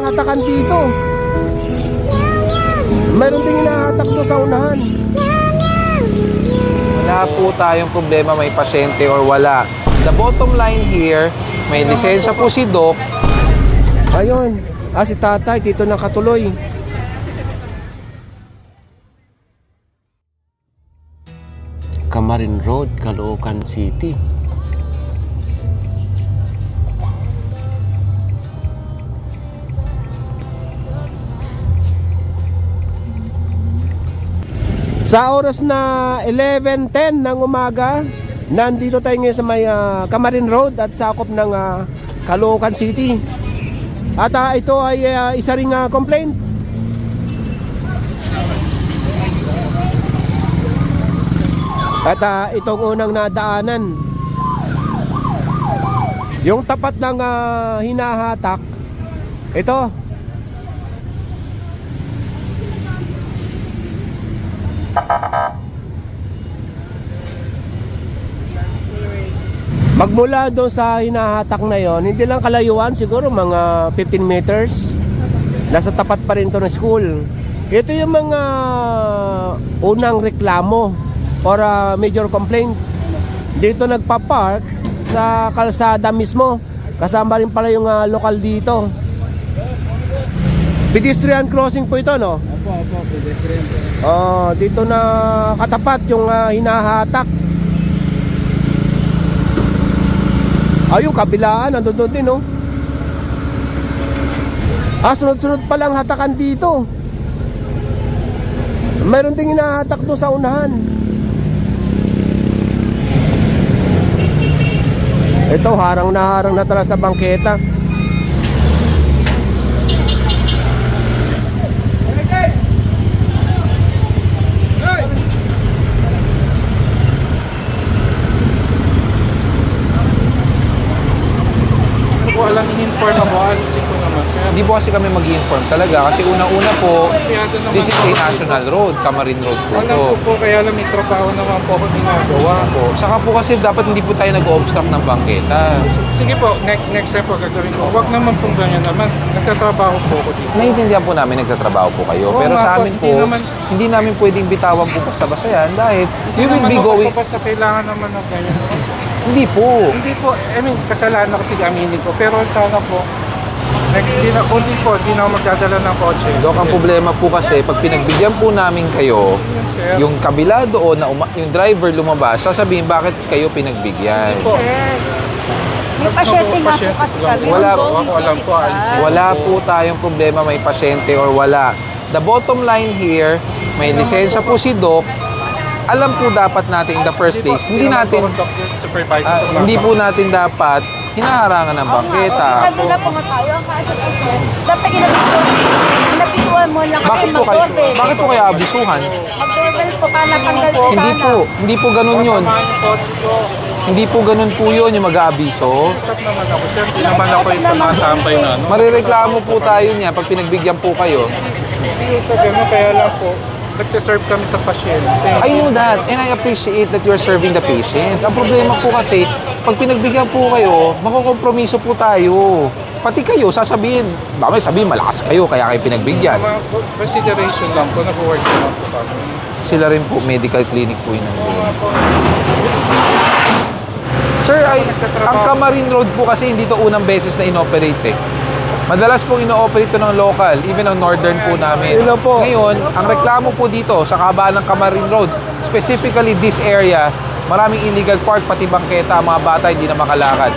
hatakan dito. Mayroon ding hinahatak doon sa unahan. Wala po tayong problema may pasyente or wala. The bottom line here, may lisensya po si Doc. Ayun. Si tatay dito nakatuloy. Camarin Road, Caloocan City. Sa oras na 11:10 ng umaga, nandito tayo ngayon sa may Camarin Road at sakop ng Caloocan City. At ito ay isa ring complaint. At itong unang nadaanan, yung tapat ng hinahatak, ito. Magmula doon sa hinahatak na yon, hindi lang kalayuan, siguro mga 15 meters. Nasa tapat pa rin to ng school. Ito yung mga unang reklamo or major complaint. Dito nagpa-park sa kalsada mismo. Kasama rin pala yung lokal dito. Pedestrian crossing po ito, no? Opo, pedestrian po. Dito na katapat yung hinahatak. Yung kabilaan, nandun din, no? Sunod-sunod palang hatakan dito. Meron ding hinahatak doon sa unahan. Ito, harang na talaga sa bangketa. Alam, in-inform mo, alisin ko naman sir. Hindi po kasi kami mag-i-inform talaga kasi unang-una po, this is a national road, Camarin Road po ito. Alam po, kaya alam, may trabaho naman po ako ginagawa. Saka po kasi dapat hindi po tayo nag-obstruct ng bangketa. Sige po, next time po gagawin ko. Huwag naman pong ganyan naman. Nagtatrabaho po ako dito. Naiintindihan po namin nagtatrabaho po kayo. Oo Pero nga sa po, amin po, hindi namin pwedeng bitawan po basta-basta yan dahil you will be going... Basta kailangan naman ng ganyan. Hindi po. Hindi po, kasalanan kasi aminin ko. Pero sana po, hindi na ako magdadala ng kotse. Dok, ang problema po kasi, pag pinagbigyan po namin kayo, yung kabila doon, yung driver lumabas, sasabihin bakit kayo pinagbigyan. Hindi po. May pasyente nga po kasi kami. Wala po tayong problema may pasyente or wala. The bottom line here, may lisensya po si Doc. Alam po dapat natin in the first place, hindi po natin dapat hinaharangan ng bangketa. Nandun na po nga tayo ang kaasal-asal. Dapat inabisuhan mo lang kami mag-doorbell. Bakit po kaya abisuhan? Mag-doorbell po ka natanggal po sana. Hindi po ganun yun. Hindi po ganun po yun yung mag-aabiso. Usap naman ako, sir. Hindi naman ako yung tumatambay na. Marireklamo po tayo niya pag pinagbigyan po kayo. Hindi sa gano'n, kaya lang po, nagsiserve kami sa pasyente. I know that and I appreciate that you are serving the patients. Ang problema po kasi, pag pinagbigyan po kayo, makukompromiso po tayo. Pati kayo, sasabihin, bakit sabihin malakas kayo kaya kayo pinagbigyan. Consideration lang po, nag-work naman po kami. Sila rin po, medical clinic po yun. Sir, ang Camarin Road po kasi hindi to unang beses na inoperate eh. Madalas pong ino-operate ng local, even ang northern po namin. Hello po. Ngayon, ang reklamo po dito sa kabaan ng Camarin Road, specifically this area, maraming illegal park, pati bangketa, mga bata hindi na makalakad.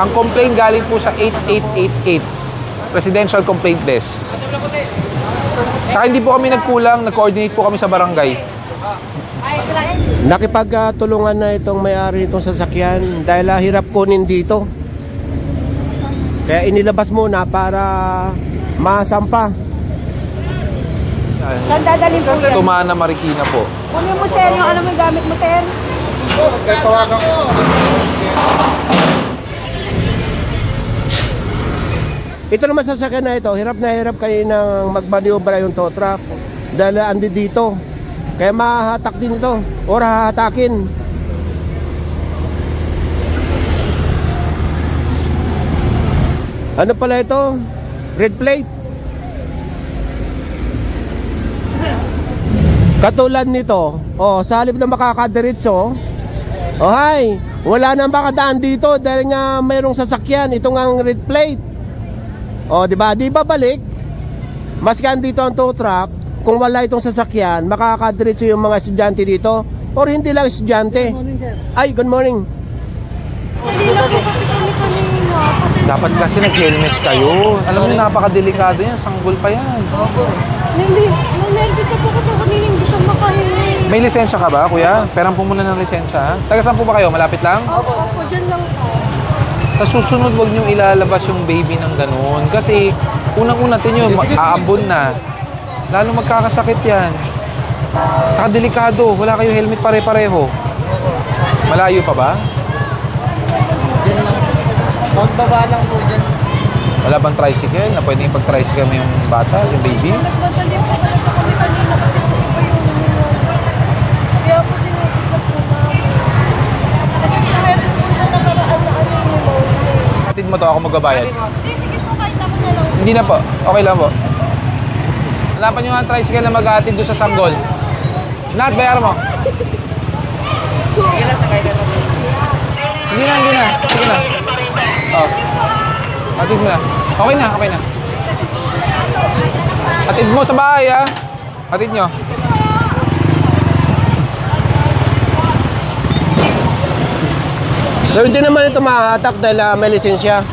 Ang complaint galing po sa 8888, Presidential Complaint Desk. Saka hindi po kami nagkulang, nag-coordinate po kami sa barangay. Nakipagtulungan na itong may-ari itong sasakyan dahil hirap kunin dito. Kaya inilabas muna para masampa. Saan dadalhin po yan? Tumana Marikina po. Kunin mo sir, yung ano mo yung gamit mo sir. Kaya tawagan ko. Ito naman sasakyan na ito, hirap na hirap kayo nang magmaniobra yung tow truck dahil andi dito. Kaya mahahatak din ito or hahatakin. Ano pala ito? Red plate. Katulad nito, sa halip na makakadiretso, hi, wala nang makadaan dito dahil nga mayroong sasakyan, ito nga ang red plate. Di ba? Di ba balik? Maskan dito ang tow truck, kung wala itong sasakyan, makakadiretso yung mga estudyante dito or hindi lang estudyante. Ay, good morning. Kanina po kasi kami kanina. Dapat kasi nag-helmet kayo. Alam niyo, napakadelikado yan. Sanggol pa yan. Nervous po kasi kanina hindi siya makahingi. May lisensya ka ba, kuya? Peran po muna ng lisensya. Ha? Taga saan po ba kayo? Malapit lang? Opo, dyan lang po. Sa susunod, huwag niyong ilalabas yung baby ng ganun. Kasi unang-una tinyo, aabon na. Lalo magkakasakit yan. Saka delikado. Wala kayo helmet pare-pareho. Malayo pa ba? Magbaba lang po dyan. Wala bang tricycle na pwedeng ipag-tricycle mo yung bata, yung baby? Nagdadali po talaga kami kanina kasi po iba yung kaya po sinupit po namin. Kasi meron po siya nakaraan na ano yung pneumonia. Atid mo to, ako magbabayad. Hindi, sige po, kahit ako na lang. Hindi na po. Okay lang po. Hanapan nyo nga ang tricycle na mag-aatid doon sa Sanggol. Nat, bayar mo. Hindi na. Sige na. Oh. Atid mo na. Okay na. Atid mo sa bahay, ha? Atid nyo. So hindi naman ito mahatak dahil may lisensya.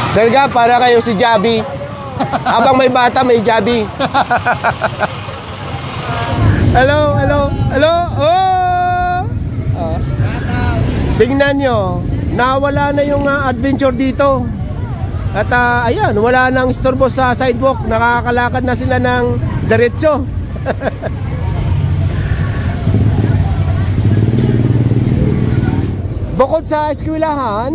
Serga, para kayo si Jabi. Habang may bata, may Jabi. Hello. Tingnan nyo, nawala na yung adventure dito. At ayan, wala nang istorbo sa sidewalk. Nakakalakad na sila ng diretso. Bukod sa eskwelahan,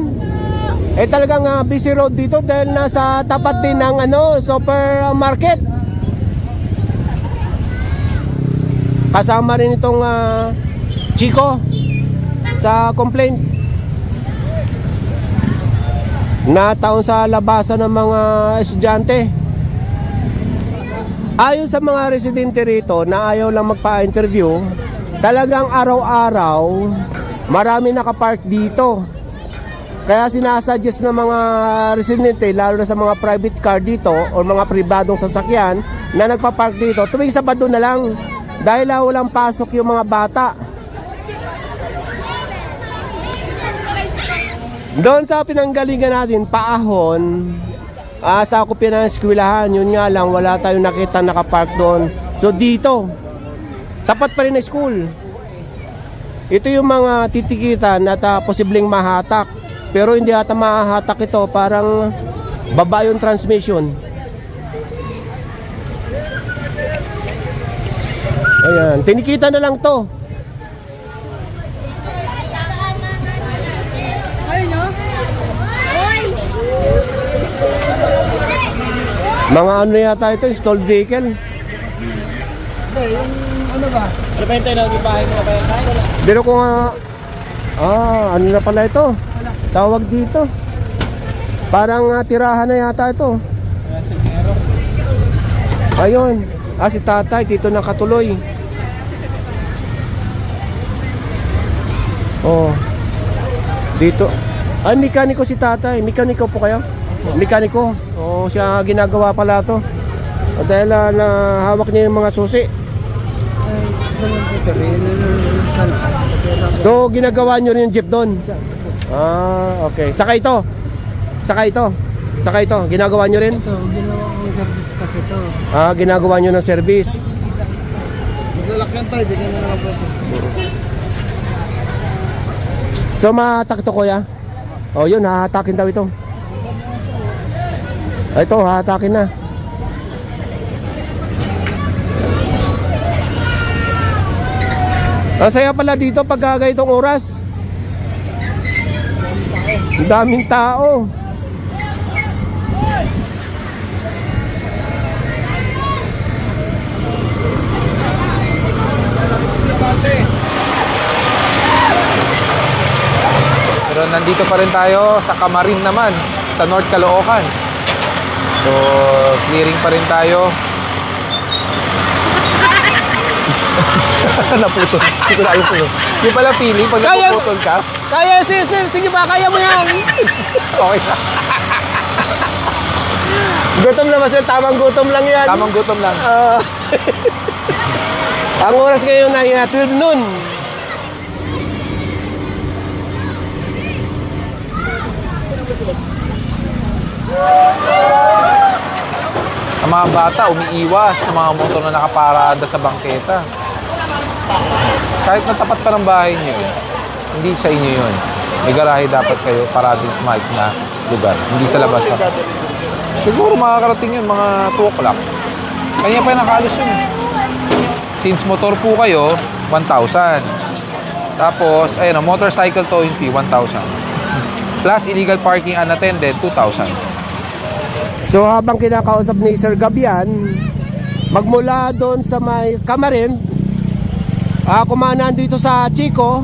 talagang busy road dito dahil nasa tapat din ng supermarket. Kasama rin itong Chico sa complaint na taon sa labasan ng mga estudyante. Ayon sa mga residente rito na ayaw lang magpa-interview, talagang araw-araw marami nakapark dito. Kaya sinasuggest ng mga residente, lalo na sa mga private car dito o mga pribadong sasakyan na nagpa-park dito, tuwing Sabado na lang dahil walang pasok yung mga bata. Doon sa pinanggalingan natin, Paahon, sa kopya ng eskwelahan, yun nga lang, wala tayong nakita nakapark doon. So dito, tapat pa rin na school. Ito yung mga titikitan at posibleng mahatak. Pero hindi ata mahatak ito, parang baba yung transmission. Ayan, tinikita na lang to. Mga ano yata ito, stalled vehicle. Hindi, yung ano ba? Ano ba yung tayo yung bahay mo? Pero kung ano na pala ito? Tawag dito. Parang tirahan na yata ito. Ayun. Si tatay dito nakatuloy. Dito. Mekaniko si tatay. Mekaniko po kayo? Mekaniko. Siya ginagawa pala to. Dahil hawak niya yung mga susi. Do, ginagawa nyo rin yung jeep doon. Okay. Saka ito. Ginagawa nyo rin? Ito, ginawa ko yung service kasi ito. Ginagawa nyo ng service. Maglalakyan tayo, bigyan na lang po ito. So mahatak to, kuya? Yun, hahatakin daw ito. Ito, hahatakin na. Ang saya pala dito pag ganitong oras. Ang daming tao. Pero nandito pa rin tayo sa Camarin naman, sa sa North Caloocan. So, clearing pa rin tayo. Naputol. Hindi ko na alam sa'yo. Yung pala feeling, pag Kaya- napuputol ka, Kaya, sir, sige pa, kaya mo yan. okay na. Gutom na ba, sir? Tamang gutom lang yan. Tamang gutom lang. Ang oras ngayon ay 12 noon. Ang mga bata umiiwas sa mga motor na nakaparada sa bangketa. Kahit natapat pa ng bahay niyo, hindi sa inyo yun. May garahe dapat kayo para din sa mic na lugar. Hindi sa labas na. Siguro makakarating yun mga 2 o'clock. Kanya pa nakaalis yun. Since motor po kayo, 1,000. Tapos, ayun, motorcycle towing fee, 1,000. Plus illegal parking unattended, 2,000. So habang kinakausap ni Sir Gabian, magmula doon sa may Kamarin, kumanan dito sa Chico,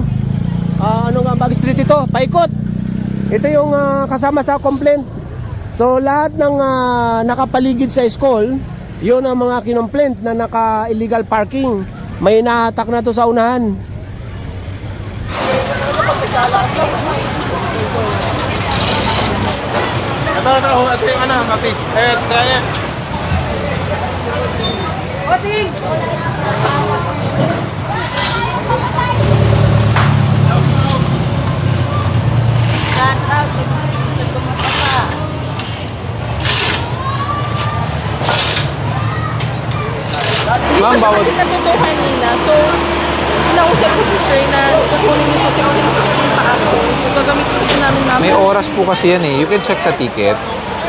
ano nga bag street ito, paikot. Ito yung kasama sa complaint. So lahat ng nakapaligid sa school, yun ang mga kinomplaint na naka-illegal parking. May nahatak na to sa unahan. Ito yung ano, notice. Kaya. Ma'am, bawal. Kasi natuto kanina. So, inausap ko si sir na kukunin niyo sa 616 pa ako. So, gagamitin ko namin namin. May oras po kasi yan eh. You can check sa ticket.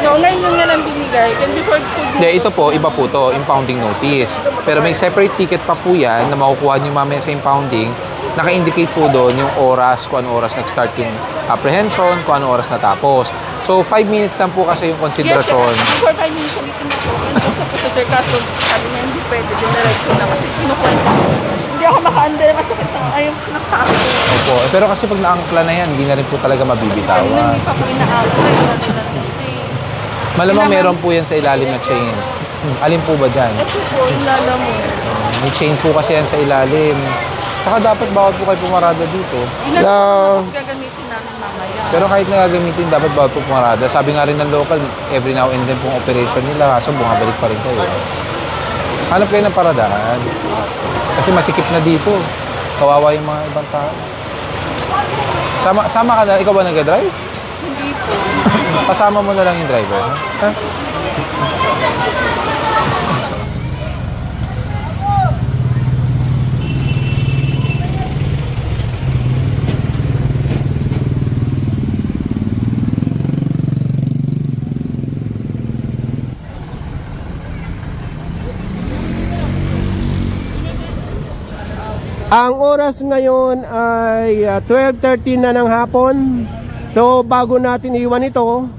No, ngayon yung nga lang binigay. And before ko Hindi, ito po, iba po to, impounding notice. Pero may separate ticket pa po yan na makukuha nyo mamaya sa impounding. Naka-indicate po doon yung oras, kung ano oras nag-start yung apprehension, kung ano oras natapos. So, 5 minutes lang po kasi yung konsiderasyon. Yes, before 5 minutes ulitin na po. And also po sa sir, kaso sabi niya hindi pwede. Diniretso na kasi kinukwento. Hindi ako maka-under. Masakit na ayaw nakaka. Opo. Pero kasi pag naangkla na yan, hindi na rin po talaga mabibitawan. Hindi pa po inaaway. Malamang meron po yan sa ilalim na chain. Alin po ba dyan? Ito po, lala mo. May chain po kasi yan sa ilalim. Saka dapat bawat po kayo pumarada dito. Inagawa mas gagamitin namin mamaya. Pero kahit na gagamitin, dapat bawat po pumarada. Sabi nga rin ng local, every now and then pong operation nila, kaso bumabalik pa rin kayo. Hanap kayo ng paradahan. Kasi masikip na dito. Kawawa yung mga ibang tao. Sama ka na, ikaw ba nag-drive? Hindi po. Pasama mo na lang yung driver. Ha? Ang oras ngayon ay 12:13 na ng hapon. So bago natin iwan ito,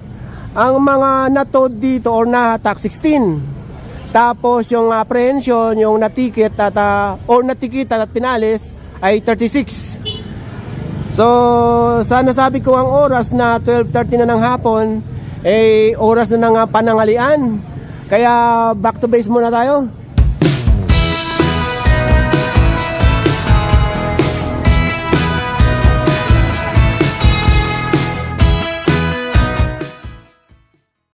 ang mga natod dito or nahatak 16. Tapos yung apprehension, yung natiket at or natikitan at pinalis ay 36. So sana sabi ko ang oras na 12:30 na ng hapon ay oras na ng panangalian. Kaya back to base muna tayo.